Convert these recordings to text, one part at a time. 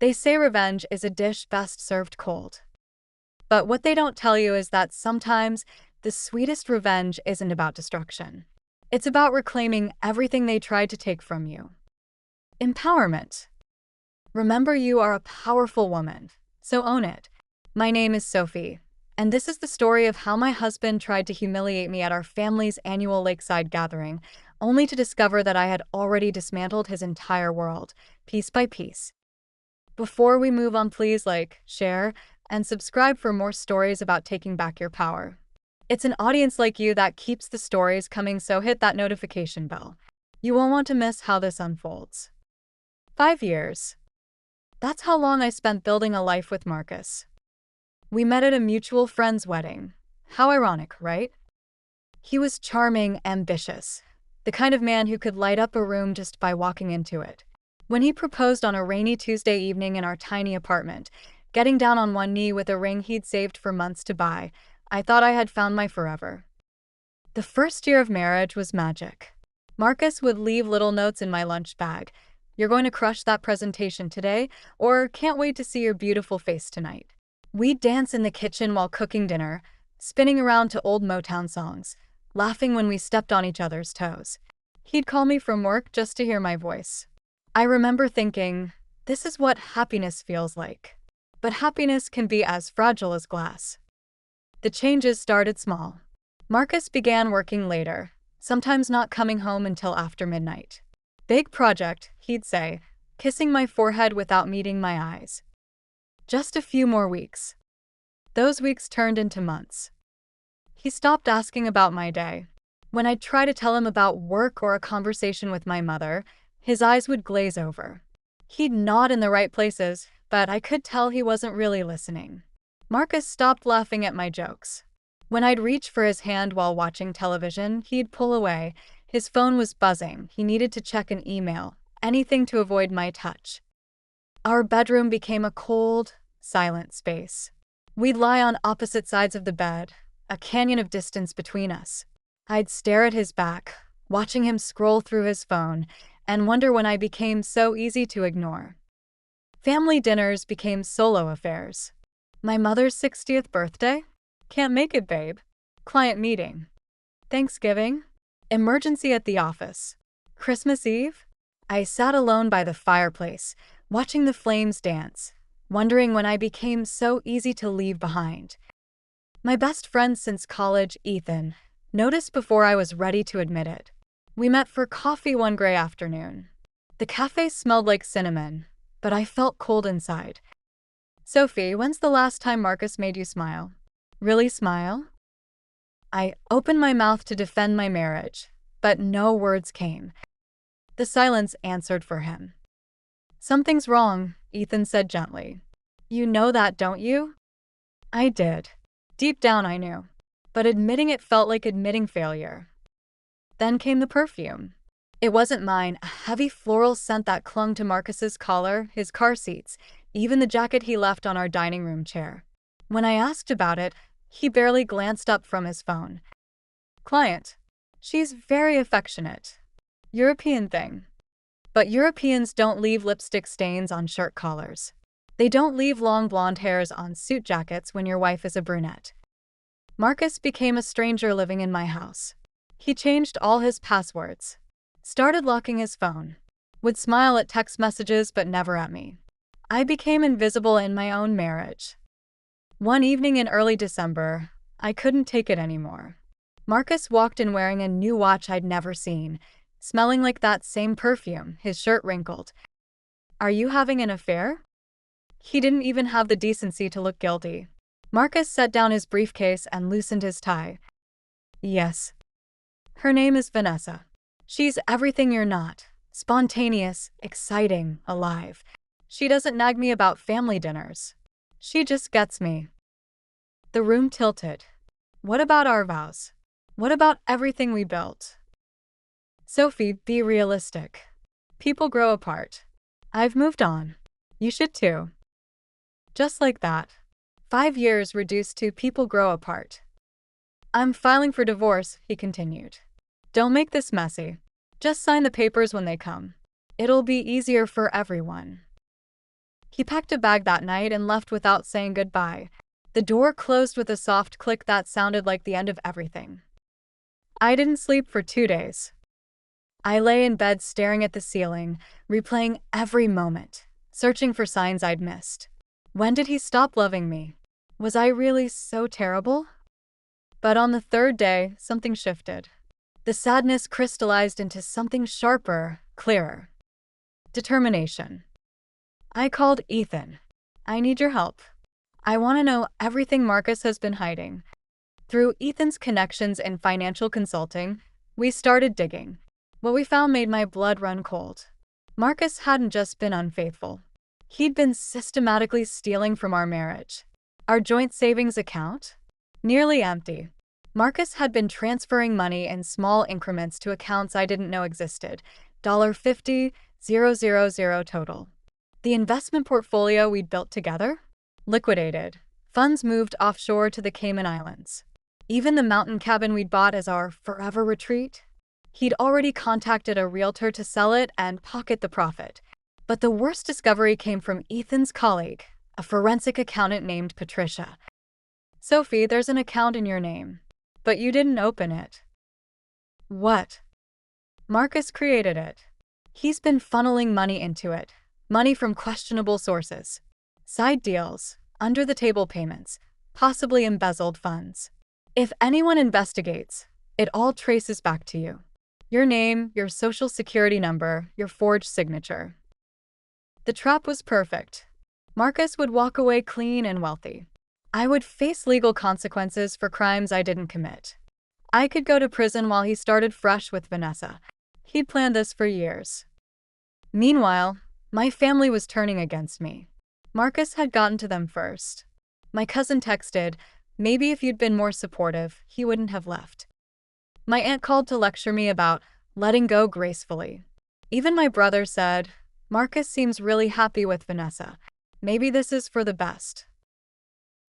They say revenge is a dish best served cold. But what they don't tell you is that sometimes the sweetest revenge isn't about destruction. It's about reclaiming everything they tried to take from you. Empowerment. Remember, you are a powerful woman, so own it. My name is Sophie, and this is the story of how my husband tried to humiliate me at our family's annual lakeside gathering, only to discover that I had already dismantled his entire world, piece by piece. Before we move on, please like, share, and subscribe for more stories about taking back your power. It's an audience like you that keeps the stories coming, so hit that notification bell. You won't want to miss how this unfolds. 5 years. That's how long I spent building a life with Marcus. We met at a mutual friend's wedding. How ironic, right? He was charming, ambitious, the kind of man who could light up a room just by walking into it. When he proposed on a rainy Tuesday evening in our tiny apartment, getting down on one knee with a ring he'd saved for months to buy, I thought I had found my forever. The first year of marriage was magic. Marcus would leave little notes in my lunch bag. You're going to crush that presentation today, or can't wait to see your beautiful face tonight. We'd dance in the kitchen while cooking dinner, spinning around to old Motown songs, laughing when we stepped on each other's toes. He'd call me from work just to hear my voice. I remember thinking, this is what happiness feels like. But happiness can be as fragile as glass. The changes started small. Marcus began working later, sometimes not coming home until after midnight. Big project, he'd say, kissing my forehead without meeting my eyes. Just a few more weeks. Those weeks turned into months. He stopped asking about my day. When I'd try to tell him about work or a conversation with my mother, his eyes would glaze over. He'd nod in the right places, but I could tell he wasn't really listening. Marcus stopped laughing at my jokes. When I'd reach for his hand while watching television, he'd pull away. His phone was buzzing. He needed to check an email, anything to avoid my touch. Our bedroom became a cold, silent space. We'd lie on opposite sides of the bed, a canyon of distance between us. I'd stare at his back, watching him scroll through his phone, and wonder when I became so easy to ignore. Family dinners became solo affairs. My mother's 60th birthday? Can't make it, babe. Client meeting. Thanksgiving? Emergency at the office. Christmas Eve? I sat alone by the fireplace, watching the flames dance, wondering when I became so easy to leave behind. My best friend since college, Ethan, noticed before I was ready to admit it. We met for coffee one gray afternoon. The cafe smelled like cinnamon, but I felt cold inside. Sophie, when's the last time Marcus made you smile? Really smile? I opened my mouth to defend my marriage, but no words came. The silence answered for him. Something's wrong, Ethan said gently. You know that, don't you? I did. Deep down I knew, but admitting it felt like admitting failure. Then came the perfume. It wasn't mine, a heavy floral scent that clung to Marcus's collar, his car seats, even the jacket he left on our dining room chair. When I asked about it, he barely glanced up from his phone. Client. She's very affectionate. European thing. But Europeans don't leave lipstick stains on shirt collars. They don't leave long blonde hairs on suit jackets when your wife is a brunette. Marcus became a stranger living in my house. He changed all his passwords. Started locking his phone. Would smile at text messages but never at me. I became invisible in my own marriage. One evening in early December, I couldn't take it anymore. Marcus walked in wearing a new watch I'd never seen, smelling like that same perfume, his shirt wrinkled. Are you having an affair? He didn't even have the decency to look guilty. Marcus set down his briefcase and loosened his tie. Yes. Her name is Vanessa. She's everything you're not. Spontaneous, exciting, alive. She doesn't nag me about family dinners. She just gets me. The room tilted. What about our vows? What about everything we built? Sophie, be realistic. People grow apart. I've moved on. You should too. Just like that. 5 years reduced to people grow apart. I'm filing for divorce, he continued. Don't make this messy. Just sign the papers when they come. It'll be easier for everyone. He packed a bag that night and left without saying goodbye. The door closed with a soft click that sounded like the end of everything. I didn't sleep for 2 days. I lay in bed staring at the ceiling, replaying every moment, searching for signs I'd missed. When did he stop loving me? Was I really so terrible? But on the third day, something shifted. The sadness crystallized into something sharper, clearer. Determination. I called Ethan. I need your help. I want to know everything Marcus has been hiding. Through Ethan's connections in financial consulting, we started digging. What we found made my blood run cold. Marcus hadn't just been unfaithful. He'd been systematically stealing from our marriage. Our joint savings account? Nearly empty. Marcus had been transferring money in small increments to accounts I didn't know existed. $50,000 total. The investment portfolio we'd built together? Liquidated. Funds moved offshore to the Cayman Islands. Even the mountain cabin we'd bought as our forever retreat? He'd already contacted a realtor to sell it and pocket the profit. But the worst discovery came from Ethan's colleague, a forensic accountant named Patricia. Sophie, there's an account in your name, but you didn't open it. What? Marcus created it. He's been funneling money into it, money from questionable sources. Side deals, under-the-table payments, possibly embezzled funds. If anyone investigates, it all traces back to you. Your name, your social security number, your forged signature. The trap was perfect. Marcus would walk away clean and wealthy. I would face legal consequences for crimes I didn't commit. I could go to prison while he started fresh with Vanessa. He'd planned this for years. Meanwhile, my family was turning against me. Marcus had gotten to them first. My cousin texted, maybe if you'd been more supportive, he wouldn't have left. My aunt called to lecture me about letting go gracefully. Even my brother said, Marcus seems really happy with Vanessa. Maybe this is for the best.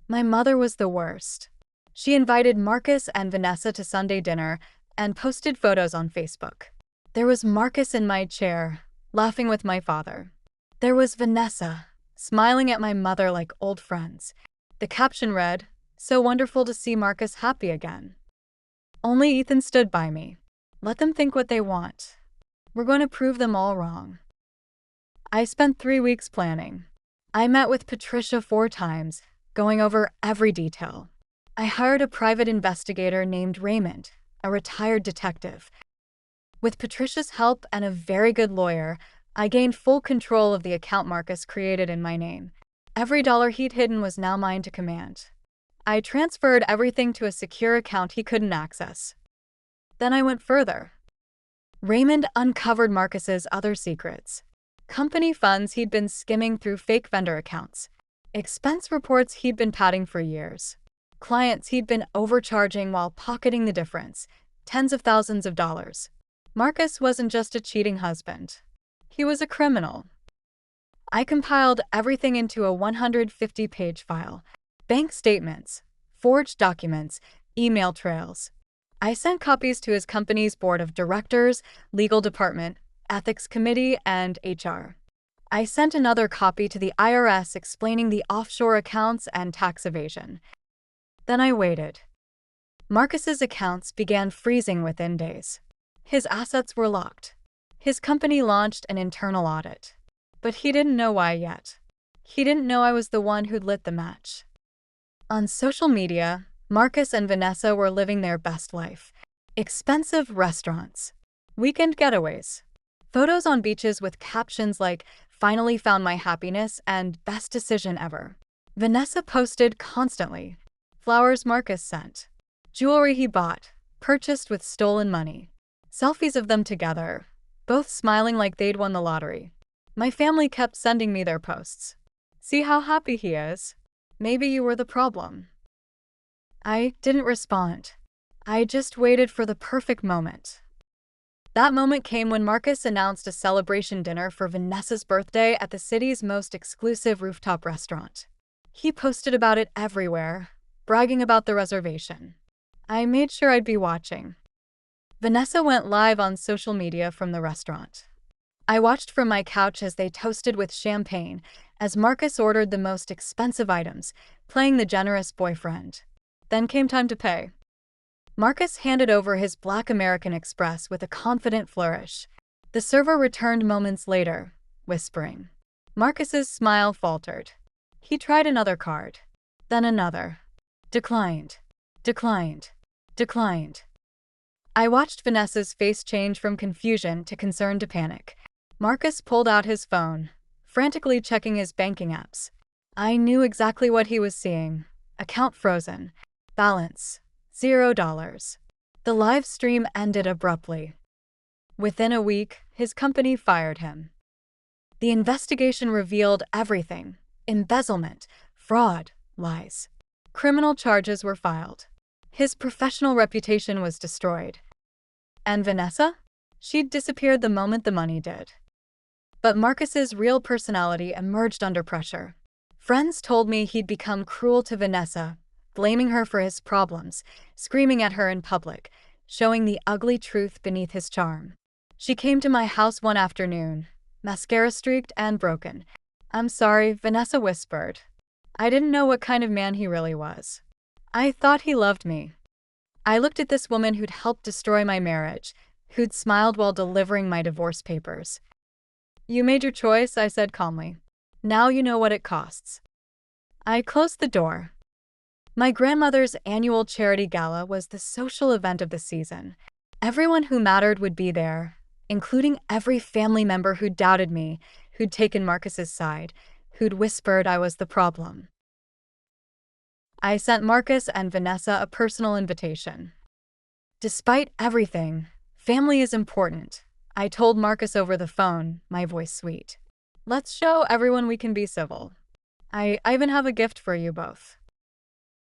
My mother was the worst. She invited Marcus and Vanessa to Sunday dinner and posted photos on Facebook. There was Marcus in my chair, laughing with my father. There was Vanessa, smiling at my mother like old friends. The caption read, "So wonderful to see Marcus happy again." Only Ethan stood by me. Let them think what they want. We're going to prove them all wrong. I spent 3 weeks planning. I met with Patricia 4 times, going over every detail. I hired a private investigator named Raymond, a retired detective. With Patricia's help and a very good lawyer, I gained full control of the account Marcus created in my name. Every dollar he'd hidden was now mine to command. I transferred everything to a secure account he couldn't access. Then I went further. Raymond uncovered Marcus's other secrets. Company funds he'd been skimming through fake vendor accounts. Expense reports he'd been padding for years. Clients he'd been overcharging while pocketing the difference, tens of thousands of dollars. Marcus wasn't just a cheating husband. He was a criminal. I compiled everything into a 150-page file. Bank statements, forged documents, email trails. I sent copies to his company's board of directors, legal department, ethics committee, and HR. I sent another copy to the IRS explaining the offshore accounts and tax evasion. Then I waited. Marcus's accounts began freezing within days. His assets were locked. His company launched an internal audit. But he didn't know why yet. He didn't know I was the one who'd lit the match. On social media, Marcus and Vanessa were living their best life. Expensive restaurants, weekend getaways, photos on beaches with captions like, "Finally found my happiness" and "Best decision ever." Vanessa posted constantly. Flowers Marcus sent. Jewelry he bought, purchased with stolen money. Selfies of them together, both smiling like they'd won the lottery. My family kept sending me their posts. "See how happy he is? Maybe you were the problem." I didn't respond. I just waited for the perfect moment. That moment came when Marcus announced a celebration dinner for Vanessa's birthday at the city's most exclusive rooftop restaurant. He posted about it everywhere, bragging about the reservation. I made sure I'd be watching. Vanessa went live on social media from the restaurant. I watched from my couch as they toasted with champagne, as Marcus ordered the most expensive items, playing the generous boyfriend. Then came time to pay. Marcus handed over his Black American Express with a confident flourish. The server returned moments later, whispering. Marcus's smile faltered. He tried another card. Then another. Declined. Declined. Declined. I watched Vanessa's face change from confusion to concern to panic. Marcus pulled out his phone, frantically checking his banking apps. I knew exactly what he was seeing. Account frozen. Balance $0. The live stream ended abruptly. Within a week, his company fired him. The investigation revealed everything: embezzlement, fraud, lies. Criminal charges were filed. His professional reputation was destroyed. And Vanessa? She'd disappeared the moment the money did. But Marcus's real personality emerged under pressure. Friends told me he'd become cruel to Vanessa, blaming her for his problems, screaming at her in public, showing the ugly truth beneath his charm. She came to my house one afternoon, mascara streaked and broken. "I'm sorry," Vanessa whispered. I didn't know what kind of man he really was. I thought he loved me. I looked at this woman who'd helped destroy my marriage, who'd smiled while delivering my divorce papers. "You made your choice," I said calmly. "Now you know what it costs." I closed the door. My grandmother's annual charity gala was the social event of the season. Everyone who mattered would be there, including every family member who'd doubted me, who'd taken Marcus's side, who'd whispered I was the problem. I sent Marcus and Vanessa a personal invitation. Despite everything, family is important. I told Marcus over the phone, my voice sweet. "Let's show everyone we can be civil. I even have a gift for you both."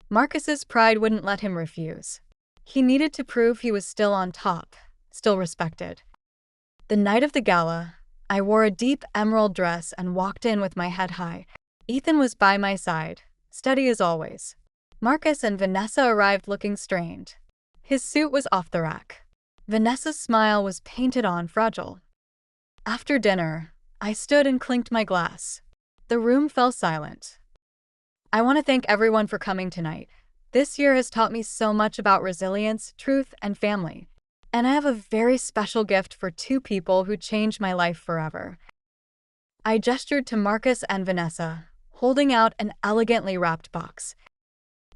Marcus's pride wouldn't let him refuse. He needed to prove he was still on top, still respected. The night of the gala, I wore a deep emerald dress and walked in with my head high. Ethan was by my side, steady as always. Marcus and Vanessa arrived looking strained. His suit was off the rack. Vanessa's smile was painted on fragile. After dinner, I stood and clinked my glass. The room fell silent. "I want to thank everyone for coming tonight. This year has taught me so much about resilience, truth, and family. And I have a very special gift for two people who changed my life forever." I gestured to Marcus and Vanessa, holding out an elegantly wrapped box.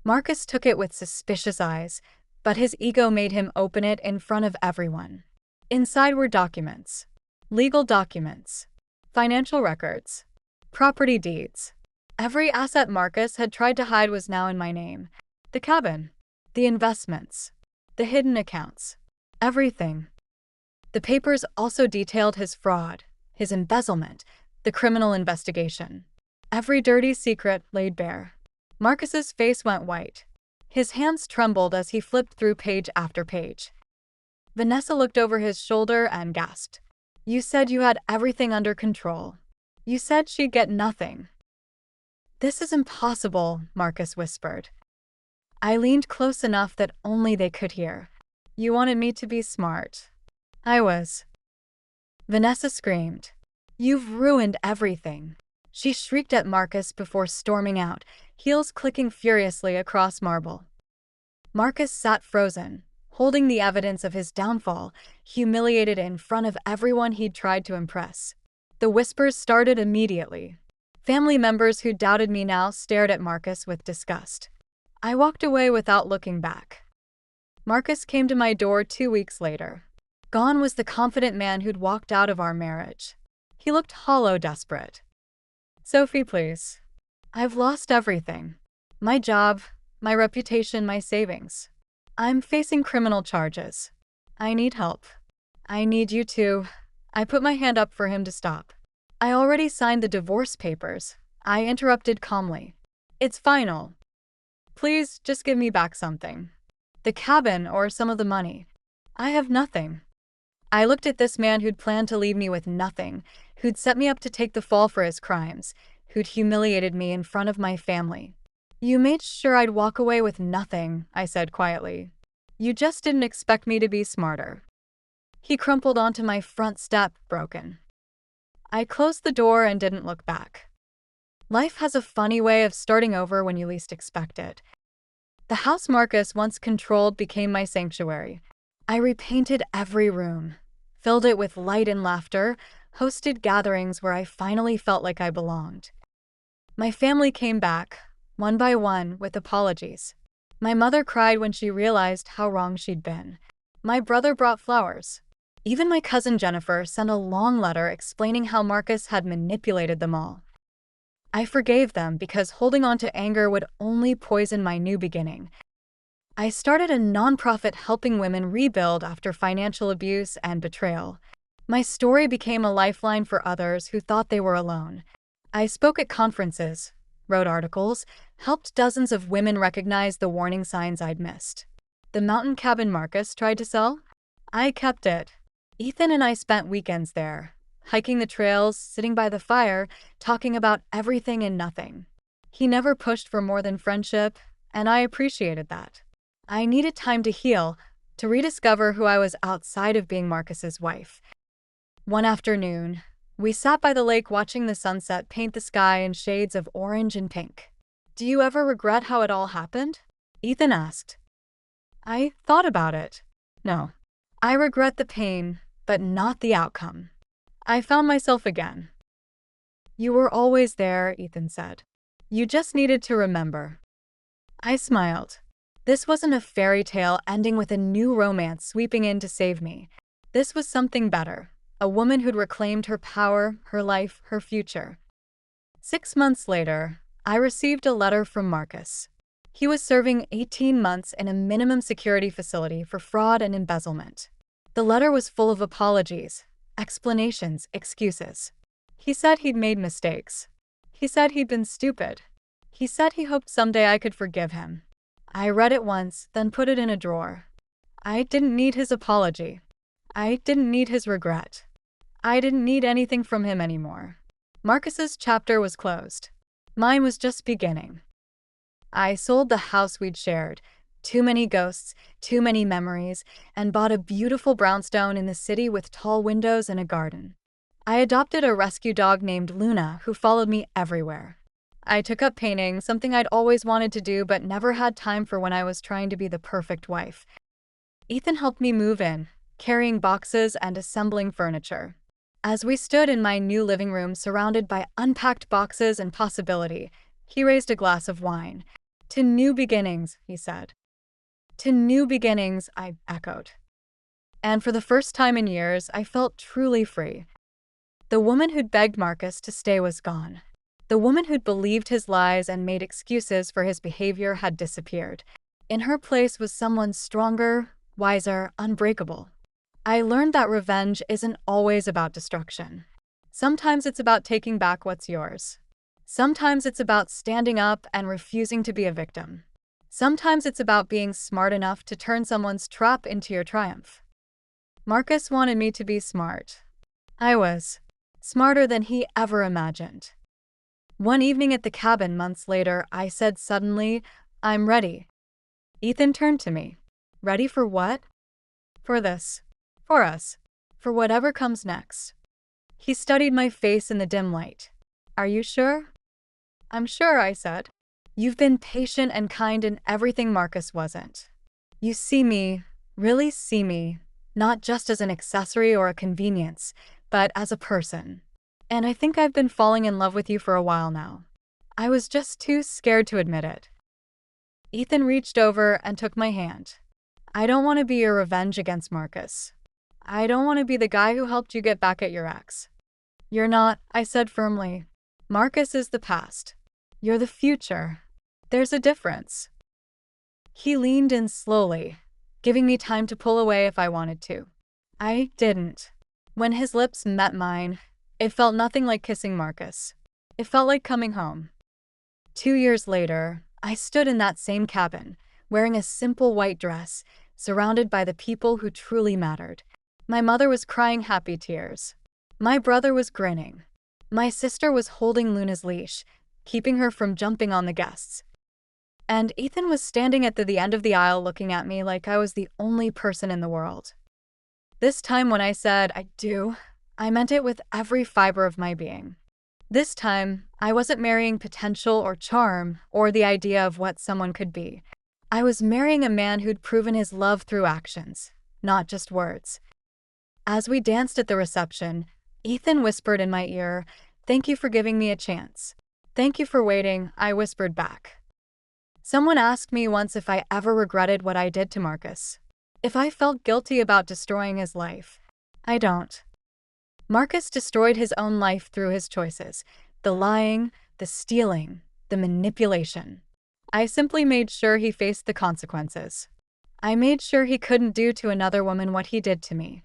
Marcus took it with suspicious eyes, but his ego made him open it in front of everyone. Inside were documents. Legal documents. Financial records. Property deeds. Every asset Marcus had tried to hide was now in my name. The cabin. The investments. The hidden accounts. Everything. The papers also detailed his fraud, his embezzlement, the criminal investigation. Every dirty secret laid bare. Marcus's face went white. His hands trembled as he flipped through page after page. Vanessa looked over his shoulder and gasped. "You said you had everything under control. You said she'd get nothing." "This is impossible," Marcus whispered. I leaned close enough that only they could hear. "You wanted me to be smart. I was." Vanessa screamed. "You've ruined everything." She shrieked at Marcus before storming out, heels clicking furiously across marble. Marcus sat frozen, holding the evidence of his downfall, humiliated in front of everyone he'd tried to impress. The whispers started immediately. Family members who doubted me now stared at Marcus with disgust. I walked away without looking back. Marcus came to my door 2 weeks later. Gone was the confident man who'd walked out of our marriage. He looked hollow, desperate. "Sophie, please. I've lost everything. My job, my reputation, my savings. I'm facing criminal charges. I need help. I need you to." I put my hand up for him to stop. "I already signed the divorce papers," I interrupted calmly. "It's final. Please just give me back something. The cabin or some of the money. I have nothing." I looked at this man who'd planned to leave me with nothing, who'd set me up to take the fall for his crimes, who'd humiliated me in front of my family. "You made sure I'd walk away with nothing," I said quietly. "You just didn't expect me to be smarter." He crumpled onto my front step, broken. I closed the door and didn't look back. Life has a funny way of starting over when you least expect it. The house Marcus once controlled became my sanctuary. I repainted every room, filled it with light and laughter, hosted gatherings where I finally felt like I belonged. My family came back, one by one, with apologies. My mother cried when she realized how wrong she'd been. My brother brought flowers. Even my cousin Jennifer sent a long letter explaining how Marcus had manipulated them all. I forgave them because holding on to anger would only poison my new beginning. I started a nonprofit helping women rebuild after financial abuse and betrayal. My story became a lifeline for others who thought they were alone. I spoke at conferences, wrote articles, helped dozens of women recognize the warning signs I'd missed. The mountain cabin Marcus tried to sell? I kept it. Ethan and I spent weekends there, hiking the trails, sitting by the fire, talking about everything and nothing. He never pushed for more than friendship, and I appreciated that. I needed time to heal, to rediscover who I was outside of being Marcus's wife. One afternoon, we sat by the lake watching the sunset paint the sky in shades of orange and pink. "Do you ever regret how it all happened?" Ethan asked. I thought about it. No. I regret the pain, but not the outcome. I found myself again. "You were always there," Ethan said. "You just needed to remember." I smiled. This wasn't a fairy tale ending with a new romance sweeping in to save me. This was something better. A woman who'd reclaimed her power, her life, her future. 6 months later, I received a letter from Marcus. He was serving 18 months in a minimum security facility for fraud and embezzlement. The letter was full of apologies, explanations, excuses. He said he'd made mistakes. He said he'd been stupid. He said he hoped someday I could forgive him. I read it once, then put it in a drawer. I didn't need his apology. I didn't need his regret. I didn't need anything from him anymore. Marcus's chapter was closed. Mine was just beginning. I sold the house we'd shared, too many ghosts, too many memories, and bought a beautiful brownstone in the city with tall windows and a garden. I adopted a rescue dog named Luna who followed me everywhere. I took up painting, something I'd always wanted to do but never had time for when I was trying to be the perfect wife. Ethan helped me move in, carrying boxes and assembling furniture. As we stood in my new living room surrounded by unpacked boxes and possibility, he raised a glass of wine. "To new beginnings," he said. "To new beginnings," I echoed. And for the first time in years, I felt truly free. The woman who'd begged Marcus to stay was gone. The woman who'd believed his lies and made excuses for his behavior had disappeared. In her place was someone stronger, wiser, unbreakable. I learned that revenge isn't always about destruction. Sometimes it's about taking back what's yours. Sometimes it's about standing up and refusing to be a victim. Sometimes it's about being smart enough to turn someone's trap into your triumph. Marcus wanted me to be smart. I was smarter than he ever imagined. One evening at the cabin months later, I said suddenly, "I'm ready." Ethan turned to me. "Ready for what?" "For this. For us. For whatever comes next." He studied my face in the dim light. "Are you sure?" "I'm sure," I said. "You've been patient and kind in everything Marcus wasn't. You see me, really see me, not just as an accessory or a convenience, but as a person. And I think I've been falling in love with you for a while now. I was just too scared to admit it." Ethan reached over and took my hand. "I don't want to be your revenge against Marcus. I don't want to be the guy who helped you get back at your ex." "You're not," I said firmly. "Marcus is the past. You're the future. There's a difference." He leaned in slowly, giving me time to pull away if I wanted to. I didn't. When his lips met mine, it felt nothing like kissing Marcus. It felt like coming home. 2 years later, I stood in that same cabin, wearing a simple white dress, surrounded by the people who truly mattered. My mother was crying happy tears. My brother was grinning. My sister was holding Luna's leash, keeping her from jumping on the guests. And Ethan was standing at the end of the aisle looking at me like I was the only person in the world. This time when I said, "I do," I meant it with every fiber of my being. This time, I wasn't marrying potential or charm or the idea of what someone could be. I was marrying a man who'd proven his love through actions, not just words. As we danced at the reception, Ethan whispered in my ear, "Thank you for giving me a chance." "Thank you for waiting," I whispered back. Someone asked me once if I ever regretted what I did to Marcus. If I felt guilty about destroying his life. I don't. Marcus destroyed his own life through his choices. The lying, the stealing, the manipulation. I simply made sure he faced the consequences. I made sure he couldn't do to another woman what he did to me.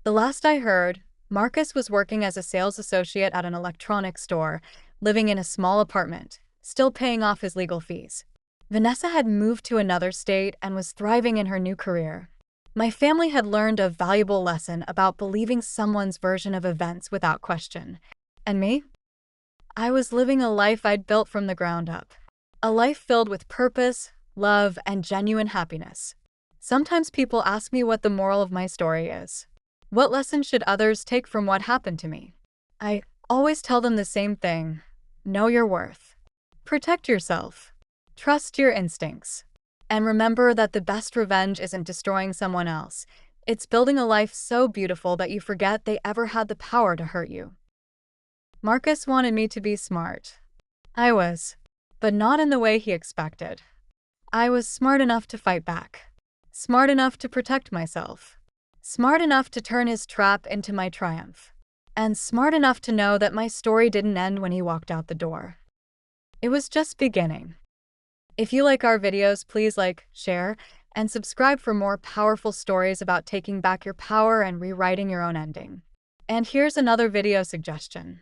The last I heard, Marcus was working as a sales associate at an electronics store, living in a small apartment, still paying off his legal fees. Vanessa had moved to another state and was thriving in her new career. My family had learned a valuable lesson about believing someone's version of events without question. And me? I was living a life I'd built from the ground up. A life filled with purpose, love, and genuine happiness. Sometimes people ask me what the moral of my story is. What lesson should others take from what happened to me? I always tell them the same thing. Know your worth. Protect yourself. Trust your instincts. And remember that the best revenge isn't destroying someone else. It's building a life so beautiful that you forget they ever had the power to hurt you. Marcus wanted me to be smart. I was. But not in the way he expected. I was smart enough to fight back. Smart enough to protect myself. Smart enough to turn his trap into my triumph. And smart enough to know that my story didn't end when he walked out the door. It was just beginning. If you like our videos, please like, share, and subscribe for more powerful stories about taking back your power and rewriting your own ending. And here's another video suggestion.